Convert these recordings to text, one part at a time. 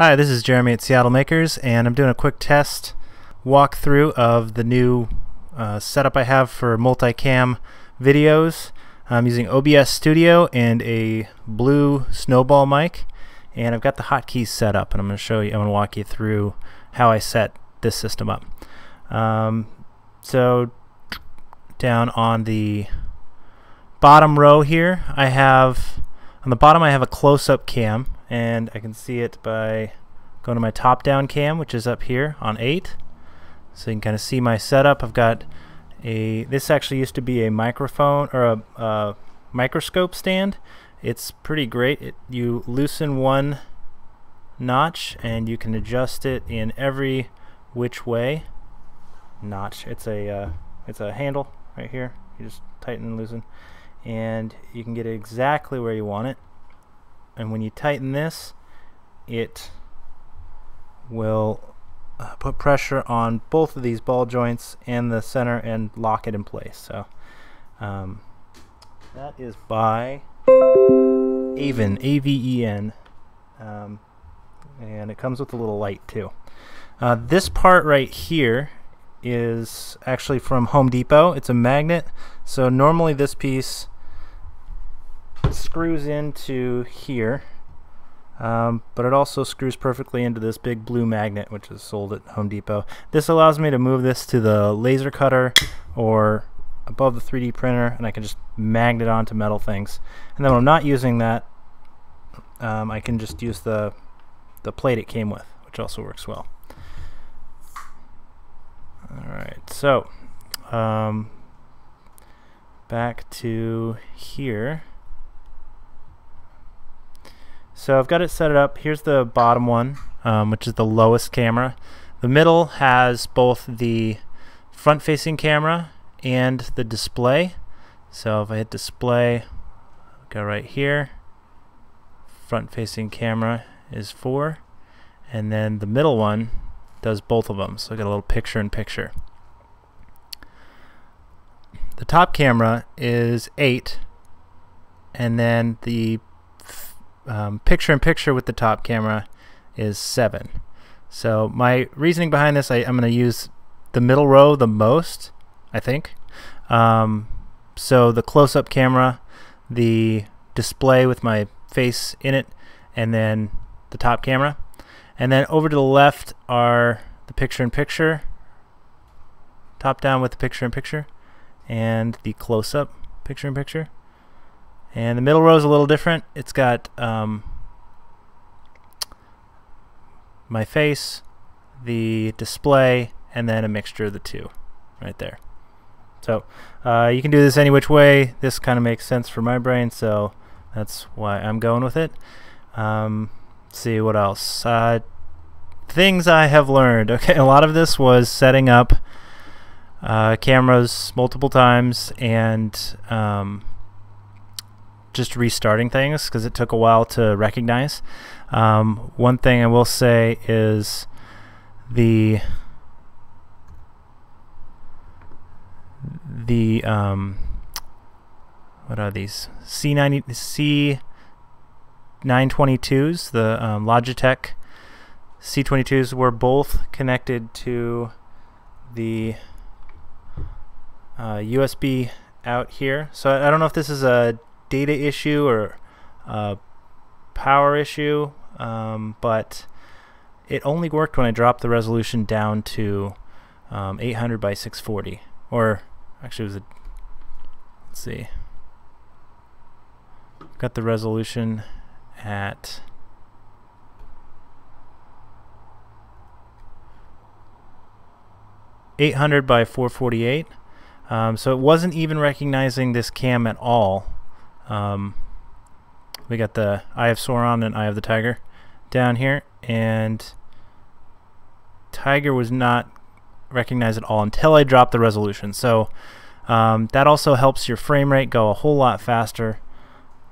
Hi, this is Jeremy at Seattle Makers, and I'm doing a quick test walkthrough of the new setup I have for multicam videos. I'm using OBS Studio and a Blue Snowball mic, and I've got the hotkeys set up, and I'm going to show you, I'm going to walk you through how I set this system up. So down on the bottom row here, on the bottom I have a close-up cam, and I can see it by going to my top-down cam, which is up here on 8. So you can kind of see my setup. I've got this actually used to be a microphone or a microscope stand. It's pretty great. You loosen one notch and you can adjust it in every which way. Notch. It's a handle right here. You just tighten and loosen, and you can get it exactly where you want it. And when you tighten this, it will put pressure on both of these ball joints and the center and lock it in place. So that is by Aven, A-V-E-N, and it comes with a little light too. This part right here is actually from Home Depot. It's a magnet, so normally this piece screws into here, but it also screws perfectly into this big blue magnet, which is sold at Home Depot. This allows me to move this to the laser cutter or above the 3D printer, and I can just magnet onto metal things. And then when I'm not using that, I can just use the plate it came with, which also works well. Alright, so back to here. So I've got it set up. Here's the bottom one, which is the lowest camera. The middle has both the front-facing camera and the display. So if I hit display, go right here. Front-facing camera is 4, and then the middle one does both of them. So I got a little picture-in-picture. The top camera is 8, and then the picture-in-picture with the top camera is 7. So my reasoning behind this, I'm going to use the middle row the most, I think. So the close-up camera, the display with my face in it, and then the top camera. And then over to the left are the picture-in-picture, top-down with the picture-in-picture, and the close-up picture-in-picture. And the middle row is a little different. It's got my face, the display, and then a mixture of the two right there. So you can do this any which way. This kind of makes sense for my brain, so that's why I'm going with it. Let's see what else. Things I have learned. Okay, a lot of this was setting up cameras multiple times and just restarting things because it took a while to recognize. One thing I will say is what are these? C922s, the Logitech C922s were both connected to the USB out here. So I don't know if this is a data issue or a power issue, but it only worked when I dropped the resolution down to 800 by 640, or actually it was let's see, got the resolution at 800 by 448, so it wasn't even recognizing this cam at all. We got the Eye of Sauron and Eye of the Tiger down here, and Tiger was not recognized at all until I dropped the resolution. So that also helps your frame rate go a whole lot faster.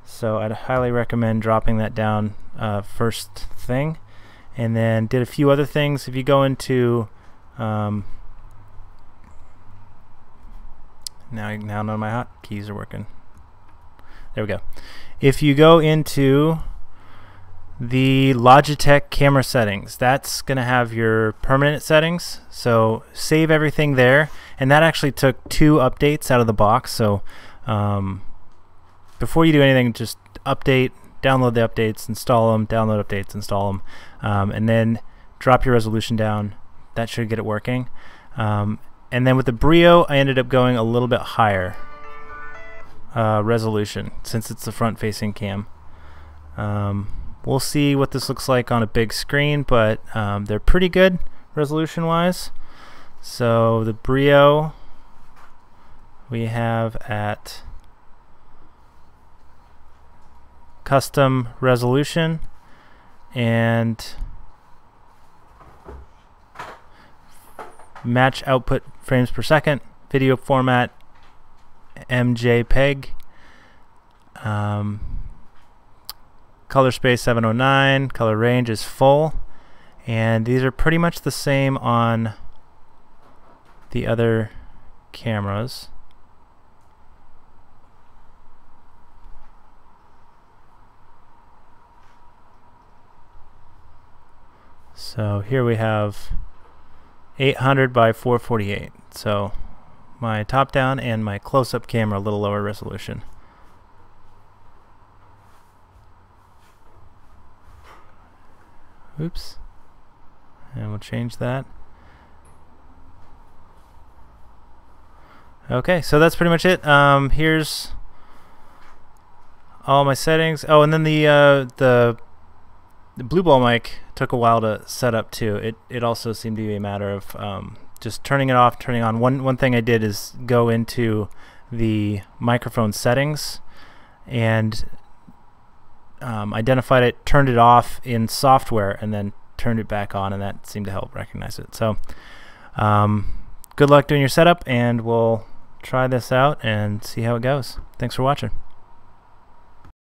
So I'd highly recommend dropping that down first thing, and then did a few other things. If you go into now none of my hotkeys are working. There we go. If you go into the Logitech camera settings. That's going to have your permanent settings, so save everything there. And that actually took 2 updates out of the box, so before you do anything, just update, download the updates, install them, download updates, install them, and then drop your resolution down. That should get it working. And then with the BRIO, I ended up going a little bit higher resolution since it's the front-facing cam. We'll see what this looks like on a big screen, but they're pretty good resolution-wise. So the BRIO we have at custom resolution and match output frames per second, video format MJPEG, color space 709, color range is full, and these are pretty much the same on the other cameras. So here we have 800 by 448. So my top down and my close-up camera a little lower resolution. Oops. And we'll change that. Okay, so that's pretty much it. Here's all my settings. Oh, and then the Blue Ball mic took a while to set up too. It also seemed to be a matter of just turning it off, turning on. One thing I did is go into the microphone settings and identified it, turned it off in software, and then turned it back on, and that seemed to help recognize it. So good luck doing your setup, and we'll try this out and see how it goes. Thanks for watching.